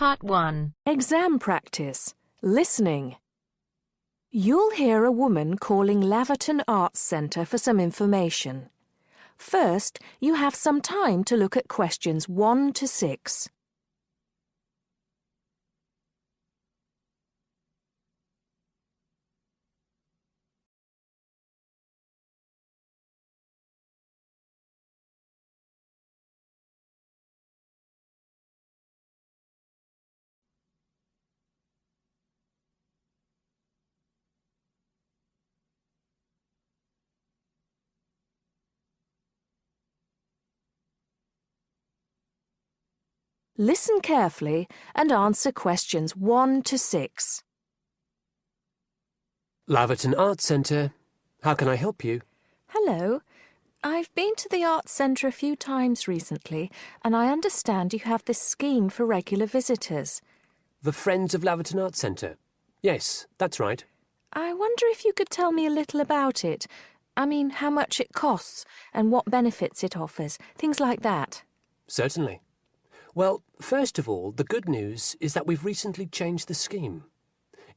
Part 1. Exam practice. Listening. You'll hear a woman calling Laverton Arts Centre for some information. First, you have some time to look at questions 1 to 6. Listen carefully and answer questions 1 to 6. Laverton Arts Centre. How can I help you? Hello. I've been to the Arts Centre a few times recently, and I understand you have this scheme for regular visitors. The Friends of Laverton Arts Centre. Yes, that's right. I wonder if you could tell me a little about it. I mean, how much it costs and what benefits it offers, things like that. Certainly. Well, first of all, the good news is that we've recently changed the scheme.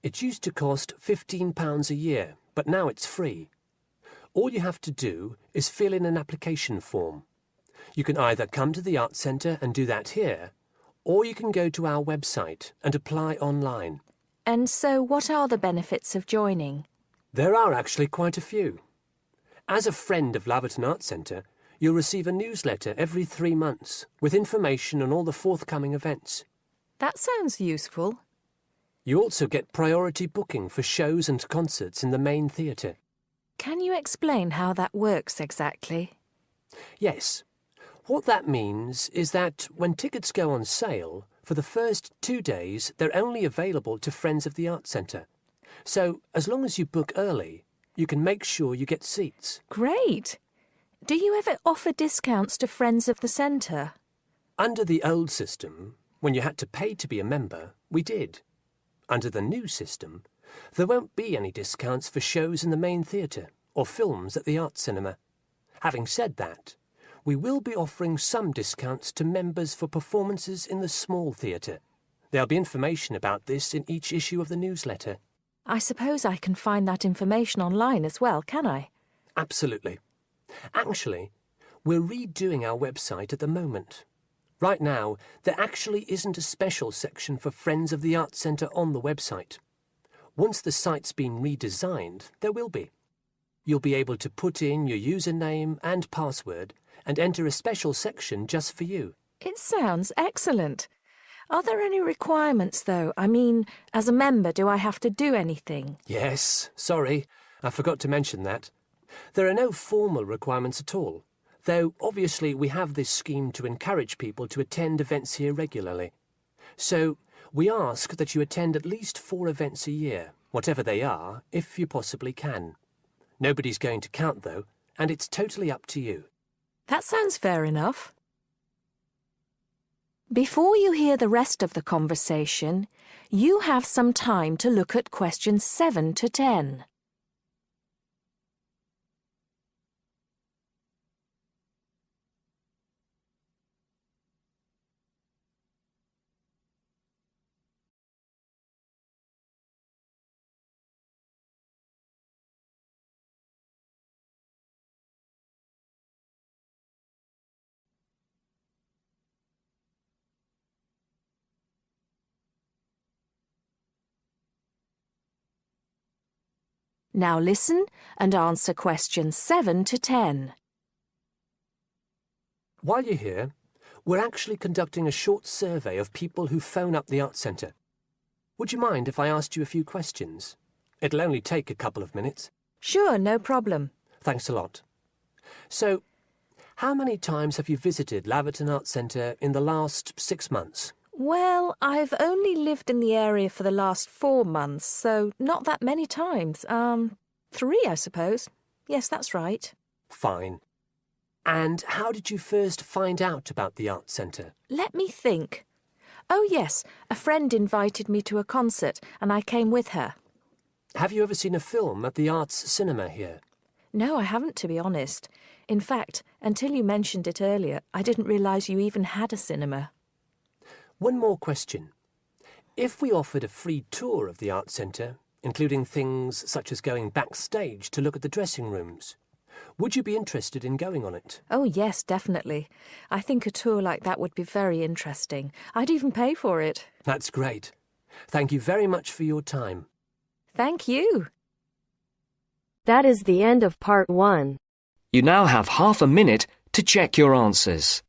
It used to cost £15 a year, but now it's free. All you have to do is fill in an application form. You can either come to the Arts Centre and do that here, or you can go to our website and apply online. And so what are the benefits of joining? There are actually quite a few. As a friend of Laverton Arts Centre, you'll receive a newsletter every 3 months with information on all the forthcoming events. That sounds useful. You also get priority booking for shows and concerts in the main theatre. Can you explain how that works exactly? Yes. What that means is that when tickets go on sale, for the first 2 days they're only available to Friends of the Arts Centre. So as long as you book early, you can make sure you get seats. Great! Do you ever offer discounts to Friends of the Centre? Under the old system, when you had to pay to be a member, we did. Under the new system, there won't be any discounts for shows in the main theatre or films at the Arts Cinema. Having said that, we will be offering some discounts to members for performances in the small theatre. There'll be information about this in each issue of the newsletter. I suppose I can find that information online as well, can I? Absolutely. Actually, we're redoing our website at the moment. Right now, there actually isn't a special section for Friends of the Arts Centre on the website. Once the site's been redesigned, there will be. You'll be able to put in your username and password and enter a special section just for you. It sounds excellent. Are there any requirements, though? I mean, as a member, do I have to do anything? Yes, sorry, I forgot to mention that. There are no formal requirements at all, though obviously we have this scheme to encourage people to attend events here regularly. So we ask that you attend at least 4 events a year, whatever they are, if you possibly can. Nobody's going to count, though, and it's totally up to you. That sounds fair enough. Before you hear the rest of the conversation, you have some time to look at questions 7 to 10. Now listen and answer questions 7 to 10. While you're here, we're actually conducting a short survey of people who phone up the Arts Centre. Would you mind if I asked you a few questions? It'll only take a couple of minutes. Sure, no problem. Thanks a lot. So, how many times have you visited Laverton Arts Centre in the last 6 months? Well, I've only lived in the area for the last 4 months, so not that many times. 3, I suppose. Yes, that's right. Fine. And how did you first find out about the Arts Centre? Let me think. Oh, yes, a friend invited me to a concert, and I came with her. Have you ever seen a film at the Arts Cinema here? No, I haven't, to be honest. In fact, until you mentioned it earlier, I didn't realise you even had a cinema. One more question. If we offered a free tour of the art centre, including things such as going backstage to look at the dressing rooms, would you be interested in going on it? Oh, yes, definitely. I think a tour like that would be very interesting. I'd even pay for it. That's great. Thank you very much for your time. Thank you. That is the end of part 1. You now have half a minute to check your answers.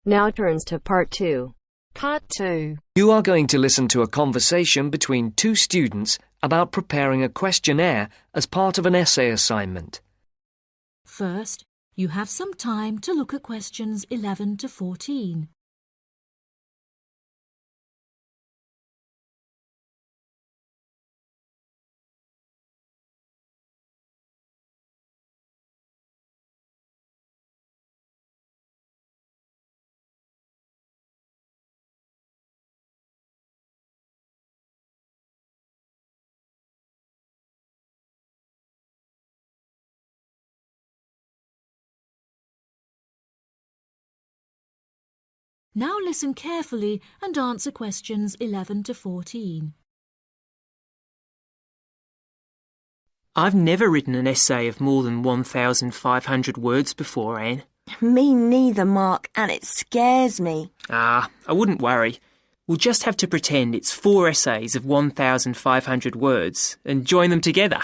Now turns to part 2. Part 2. You are going to listen to a conversation between two students about preparing a questionnaire as part of an essay assignment. First, you have some time to look at questions 11 to 14. Now listen carefully and answer questions 11 to 14. I've never written an essay of more than 1,500 words before, Anne. Me neither, Mark, and it scares me. I wouldn't worry. We'll just have to pretend it's 4 essays of 1,500 words and join them together.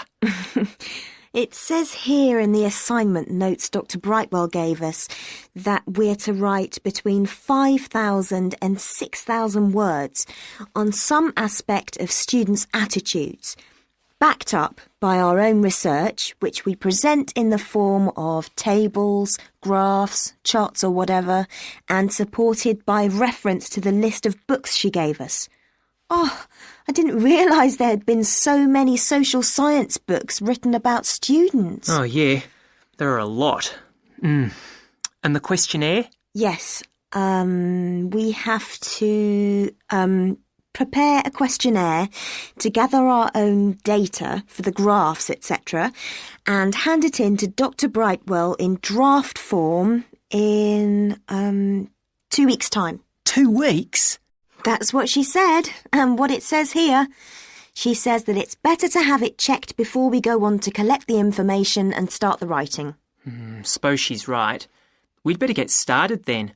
It says here in the assignment notes Dr. Brightwell gave us that we're to write between 5,000 and 6,000 words on some aspect of students' attitudes, backed up by our own research, which we present in the form of tables, graphs, charts or whatever, and supported by reference to the list of books she gave us. Oh, I didn't realise there had been so many social science books written about students. Oh, yeah. There are a lot. And the questionnaire? Yes. We have to prepare a questionnaire to gather our own data for the graphs, etc., and hand it in to Dr. Brightwell in draft form in 2 weeks' time. 2 weeks? That's what she said, and what it says here. She says that it's better to have it checked before we go on to collect the information and start the writing. Suppose she's right. We'd better get started then.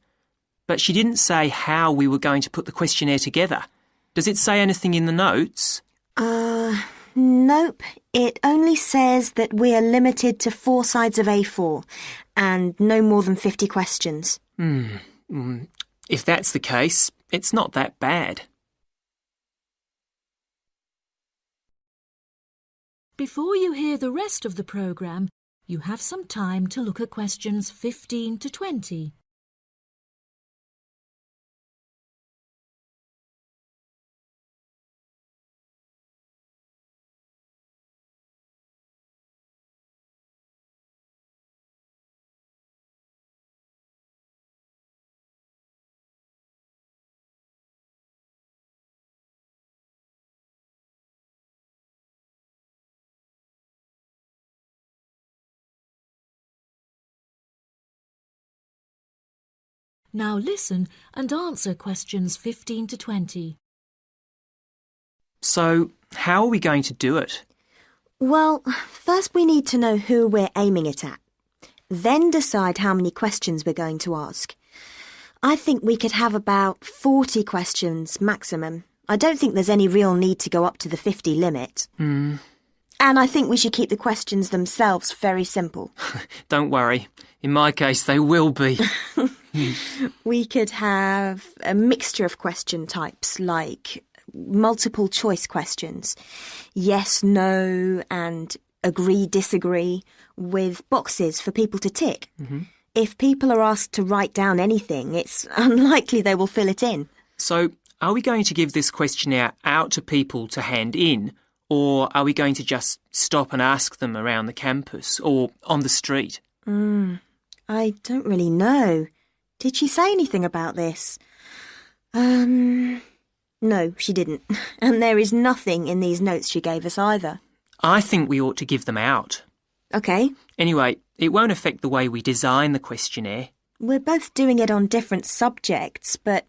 But she didn't say how we were going to put the questionnaire together. Does it say anything in the notes? Nope. It only says that we are limited to 4 sides of A4 and no more than 50 questions. If that's the case, it's not that bad. Before you hear the rest of the programme, you have some time to look at questions 15 to 20. Now listen and answer questions 15 to 20. So, how are we going to do it? Well, first we need to know who we're aiming it at. Then decide how many questions we're going to ask. I think we could have about 40 questions maximum. I don't think there's any real need to go up to the 50 limit. And I think we should keep the questions themselves very simple. Don't worry. In my case, they will be. We could have a mixture of question types like multiple choice questions, yes, no, and agree, disagree, with boxes for people to tick. If people are asked to write down anything, it's unlikely they will fill it in. So, are we going to give this questionnaire out to people to hand in, Or are we going to just stop and ask them around the campus or on the street? I don't really know. Did she say anything about this? No, she didn't. And there is nothing in these notes she gave us either. I think we ought to give them out. OK. Anyway, it won't affect the way we design the questionnaire. We're both doing it on different subjects, but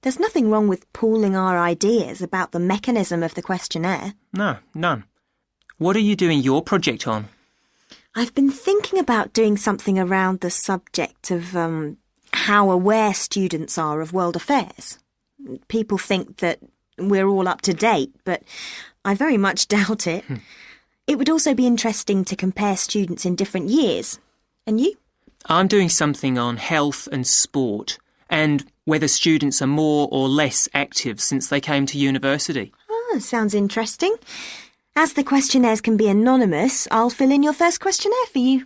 there's nothing wrong with pooling our ideas about the mechanism of the questionnaire. No, none. What are you doing your project on? I've been thinking about doing something around the subject of how aware students are of world affairs. People think that we're all up to date, but I very much doubt it. It would also be interesting to compare students in different years. And you? I'm doing something on health and sport and whether students are more or less active since they came to university. Oh, sounds interesting. As the questionnaires can be anonymous, I'll fill in your first questionnaire for you.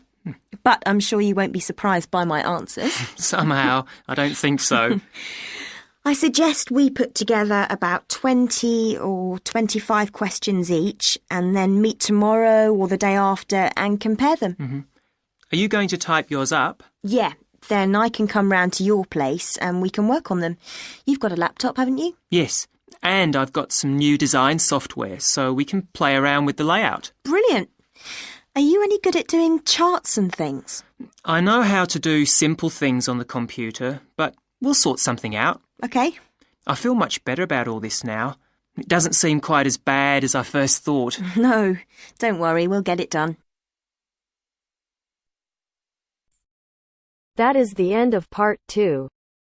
But I'm sure you won't be surprised by my answers. Somehow, I don't think so. I suggest we put together about 20 or 25 questions each and then meet tomorrow or the day after and compare them. Are you going to type yours up? Yeah, then I can come round to your place and we can work on them. You've got a laptop, haven't you? Yes, and I've got some new design software so we can play around with the layout. Brilliant. Are you any good at doing charts and things? I know how to do simple things on the computer, but we'll sort something out. OK. I feel much better about all this now. It doesn't seem quite as bad as I first thought. No, don't worry, we'll get it done. That is the end of part 2.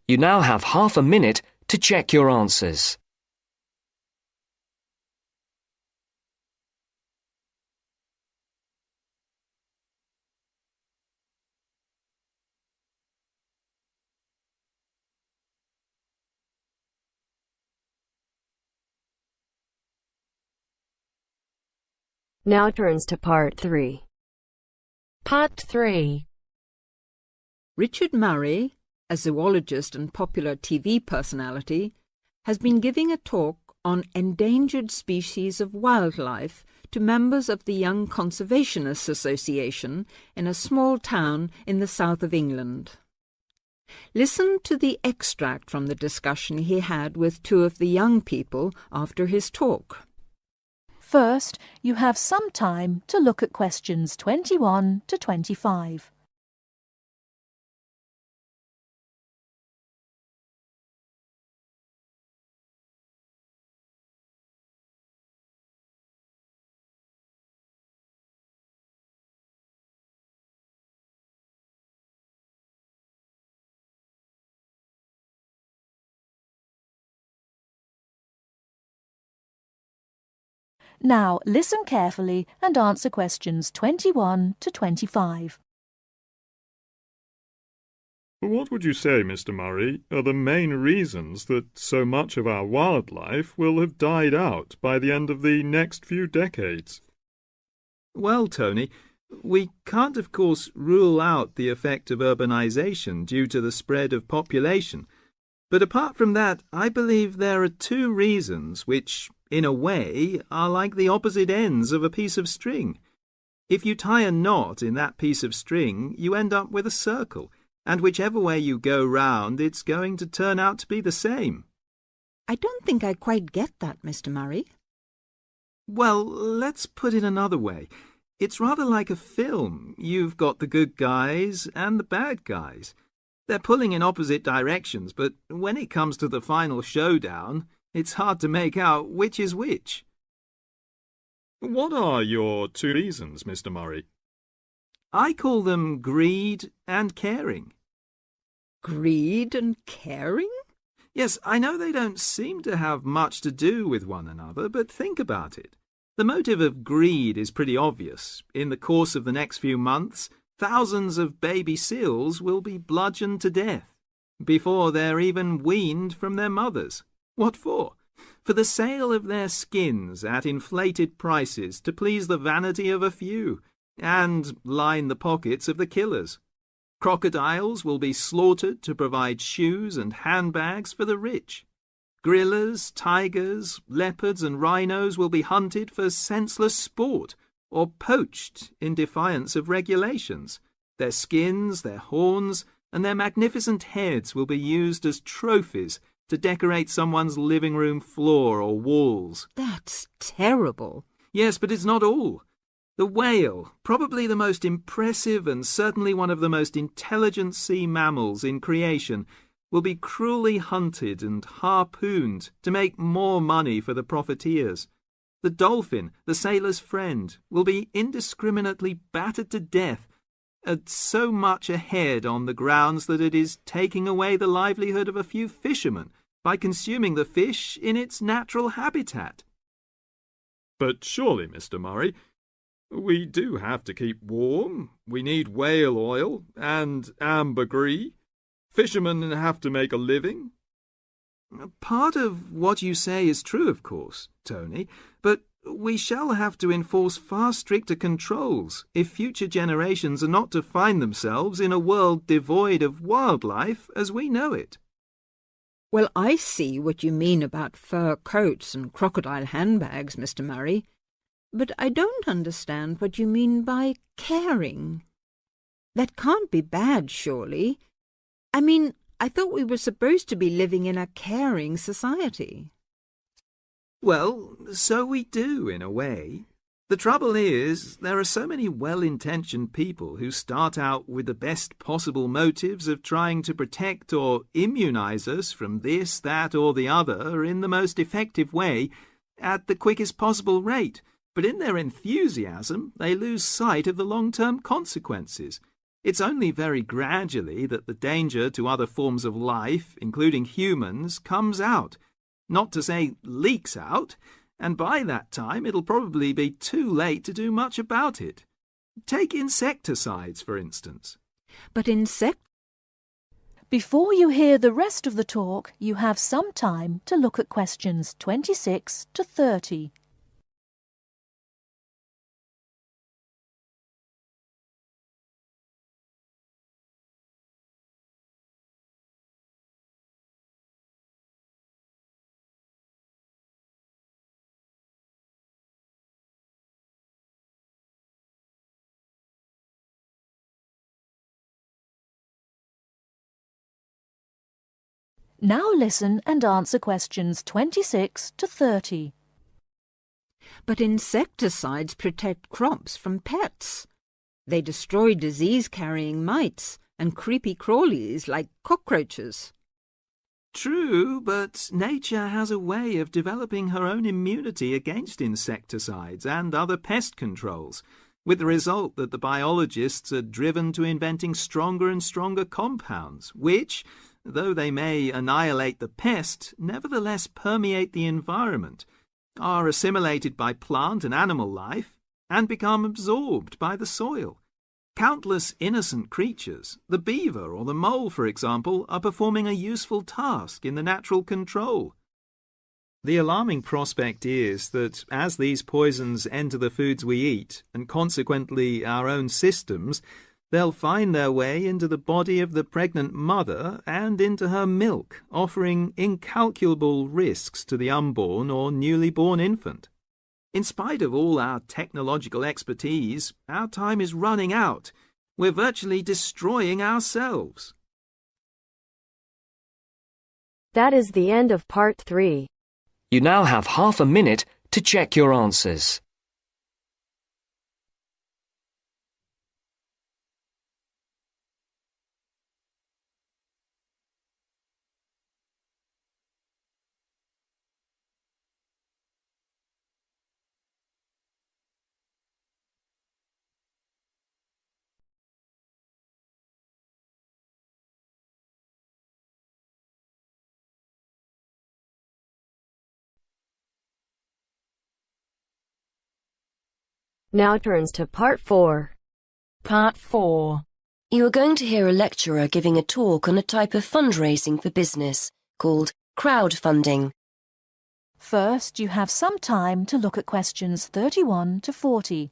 You now have half a minute to check your answers. Now turns to part 3. Part 3. Richard Murray, a zoologist and popular TV personality, has been giving a talk on endangered species of wildlife to members of the Young Conservationists Association in a small town in the south of England. Listen to the extract from the discussion he had with two of the young people after his talk. First, you have some time to look at questions 21 to 25. Now listen carefully and answer questions 21 to 25. What would you say, Mr. Murray, are the main reasons that so much of our wildlife will have died out by the end of the next few decades? Well, Tony, we can't, of course, rule out the effect of urbanisation due to the spread of population. But apart from that, I believe there are two reasons which, in a way, are like the opposite ends of a piece of string. If you tie a knot in that piece of string, you end up with a circle, and whichever way you go round, it's going to turn out to be the same. I don't think I quite get that, Mr. Murray. Well, let's put it another way. It's rather like a film. You've got the good guys and the bad guys. They're pulling in opposite directions, but when it comes to the final showdown, it's hard to make out which is which. What are your two reasons, Mr. Murray? I call them greed and caring. Greed and caring? Yes, I know they don't seem to have much to do with one another, but think about it. The motive of greed is pretty obvious. In the course of the next few months, thousands of baby seals will be bludgeoned to death before they're even weaned from their mothers. What for? For the sale of their skins at inflated prices to please the vanity of a few and line the pockets of the killers. Crocodiles will be slaughtered to provide shoes and handbags for the rich. Gorillas, tigers, leopards and rhinos will be hunted for senseless sport or poached in defiance of regulations. Their skins, their horns, and their magnificent heads will be used as trophies to decorate someone's living room floor or walls. That's terrible. Yes, but it's not all. The whale, probably the most impressive and certainly one of the most intelligent sea mammals in creation, will be cruelly hunted and harpooned to make more money for the profiteers. The dolphin, the sailor's friend, will be indiscriminately battered to death at so much a head on the grounds that it is taking away the livelihood of a few fishermen by consuming the fish in its natural habitat. But surely, Mr. Murray, we do have to keep warm. We need whale oil and ambergris. Fishermen have to make a living. Part of what you say is true, of course, Tony, but we shall have to enforce far stricter controls if future generations are not to find themselves in a world devoid of wildlife as we know it. Well, I see what you mean about fur coats and crocodile handbags, Mr. Murray, but I don't understand what you mean by caring. That can't be bad, surely. I mean, I thought we were supposed to be living in a caring society. Well, so we do, in a way. The trouble is, there are so many well-intentioned people who start out with the best possible motives of trying to protect or immunize us from this, that, or the other in the most effective way at the quickest possible rate. But in their enthusiasm, they lose sight of the long-term consequences. It's only very gradually that the danger to other forms of life, including humans, comes out. Not to say leaks out, and by that time it'll probably be too late to do much about it. Take insecticides, for instance. But Before you hear the rest of the talk, you have some time to look at questions 26 to 30. Now listen and answer questions 26 to 30. But insecticides protect crops from pests. They destroy disease-carrying mites and creepy crawlies like cockroaches. True, but nature has a way of developing her own immunity against insecticides and other pest controls, with the result that the biologists are driven to inventing stronger and stronger compounds, which, though they may annihilate the pest, nevertheless permeate the environment, are assimilated by plant and animal life, and become absorbed by the soil. Countless innocent creatures, the beaver or the mole, for example, are performing a useful task in the natural control. The alarming prospect is that as these poisons enter the foods we eat, and consequently our own systems, they'll find their way into the body of the pregnant mother and into her milk, offering incalculable risks to the unborn or newly born infant. In spite of all our technological expertise, our time is running out. We're virtually destroying ourselves. That is the end of part 3. You now have half a minute to check your answers. Now turns to part 4. Part 4. You are going to hear a lecturer giving a talk on a type of fundraising for business called crowdfunding. First, you have some time to look at questions 31 to 40.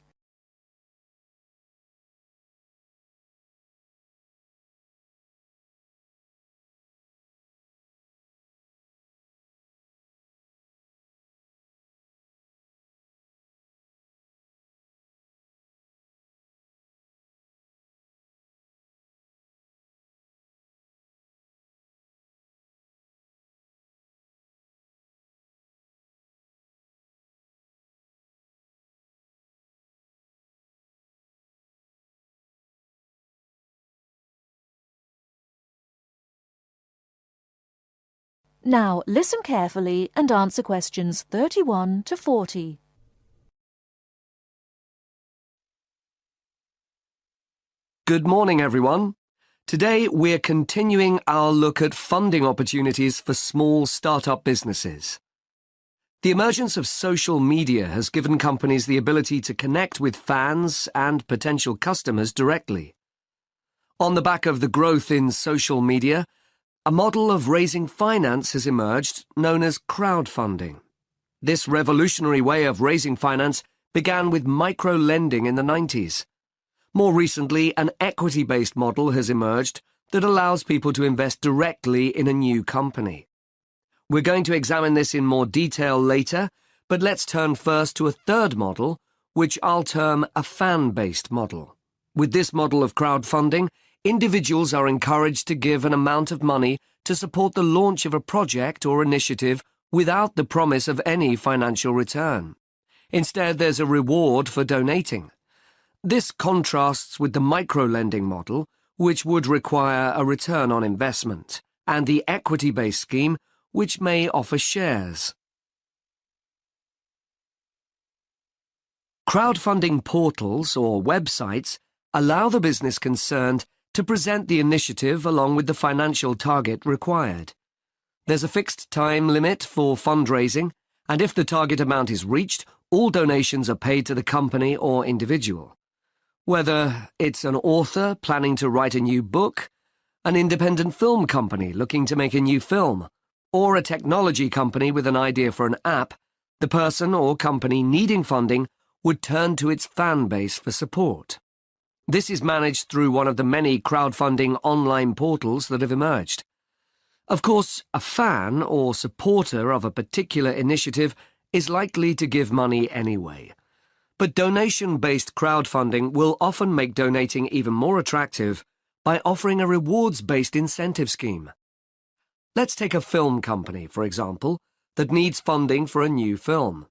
Now listen carefully and answer questions 31 to 40. Good morning, everyone. Today we're continuing our look at funding opportunities for small startup businesses. The emergence of social media has given companies the ability to connect with fans and potential customers directly. On the back of the growth in social media, a model of raising finance has emerged known as crowdfunding. This revolutionary way of raising finance began with micro-lending in the 90s. More recently, an equity-based model has emerged that allows people to invest directly in a new company. We're going to examine this in more detail later, but let's turn first to a third model, which I'll term a fan-based model. With this model of crowdfunding, individuals are encouraged to give an amount of money to support the launch of a project or initiative without the promise of any financial return. Instead, there's a reward for donating. This contrasts with the micro-lending model, which would require a return on investment, and the equity-based scheme, which may offer shares. Crowdfunding portals or websites allow the business concerned to present the initiative along with the financial target required. There's a fixed time limit for fundraising, and if the target amount is reached, all donations are paid to the company or individual. Whether it's an author planning to write a new book, an independent film company looking to make a new film, or a technology company with an idea for an app, the person or company needing funding would turn to its fan base for support. This is managed through one of the many crowdfunding online portals that have emerged. Of course, a fan or supporter of a particular initiative is likely to give money anyway. But donation-based crowdfunding will often make donating even more attractive by offering a rewards-based incentive scheme. Let's take a film company, for example, that needs funding for a new film.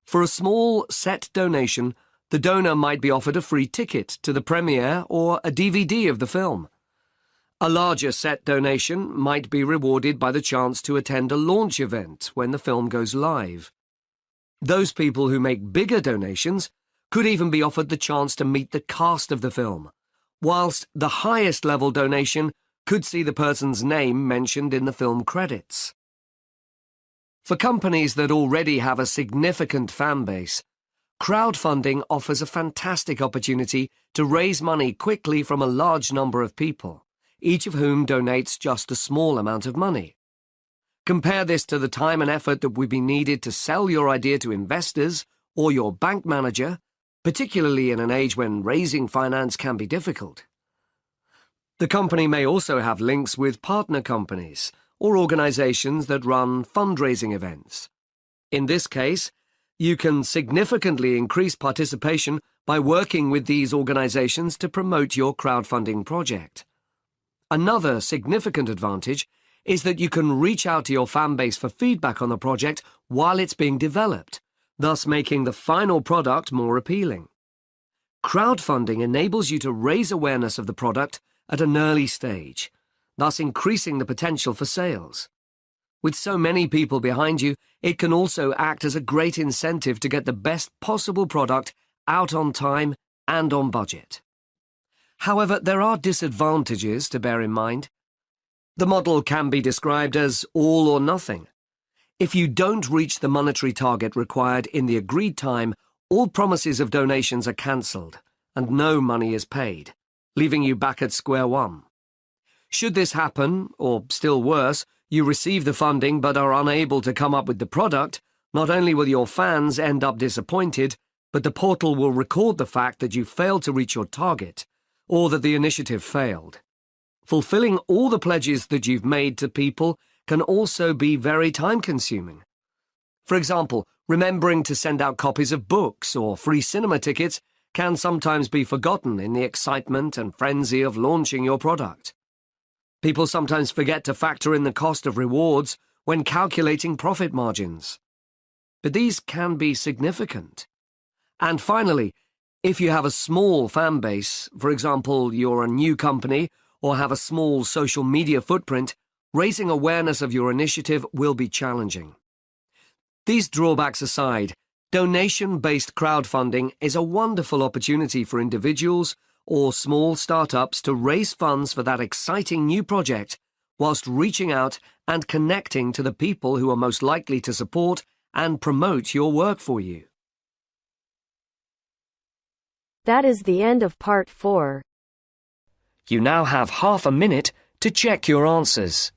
For a small set donation, the donor might be offered a free ticket to the premiere or a DVD of the film. A larger set donation might be rewarded by the chance to attend a launch event when the film goes live. Those people who make bigger donations could even be offered the chance to meet the cast of the film, whilst the highest level donation could see the person's name mentioned in the film credits. For companies that already have a significant fan base, crowdfunding offers a fantastic opportunity to raise money quickly from a large number of people, each of whom donates just a small amount of money. Compare this to the time and effort that would be needed to sell your idea to investors or your bank manager, particularly in an age when raising finance can be difficult. The company may also have links with partner companies or organizations that run fundraising events. In this case, you can significantly increase participation by working with these organizations to promote your crowdfunding project. Another significant advantage is that you can reach out to your fan base for feedback on the project while it's being developed, thus making the final product more appealing. Crowdfunding enables you to raise awareness of the product at an early stage, thus increasing the potential for sales. With so many people behind you, it can also act as a great incentive to get the best possible product out on time and on budget. However, there are disadvantages to bear in mind. The model can be described as all or nothing. If you don't reach the monetary target required in the agreed time, all promises of donations are cancelled and no money is paid, leaving you back at square one. Should this happen, or still worse, you receive the funding but are unable to come up with the product, not only will your fans end up disappointed, but the portal will record the fact that you failed to reach your target, or that the initiative failed. Fulfilling all the pledges that you've made to people can also be very time-consuming. For example, remembering to send out copies of books or free cinema tickets can sometimes be forgotten in the excitement and frenzy of launching your product. People sometimes forget to factor in the cost of rewards when calculating profit margins. But these can be significant. And finally, if you have a small fan base, for example, you're a new company or have a small social media footprint, raising awareness of your initiative will be challenging. These drawbacks aside, donation-based crowdfunding is a wonderful opportunity for individuals or small startups to raise funds for that exciting new project whilst reaching out and connecting to the people who are most likely to support and promote your work for you. That is the end of part 4. You now have half a minute to check your answers.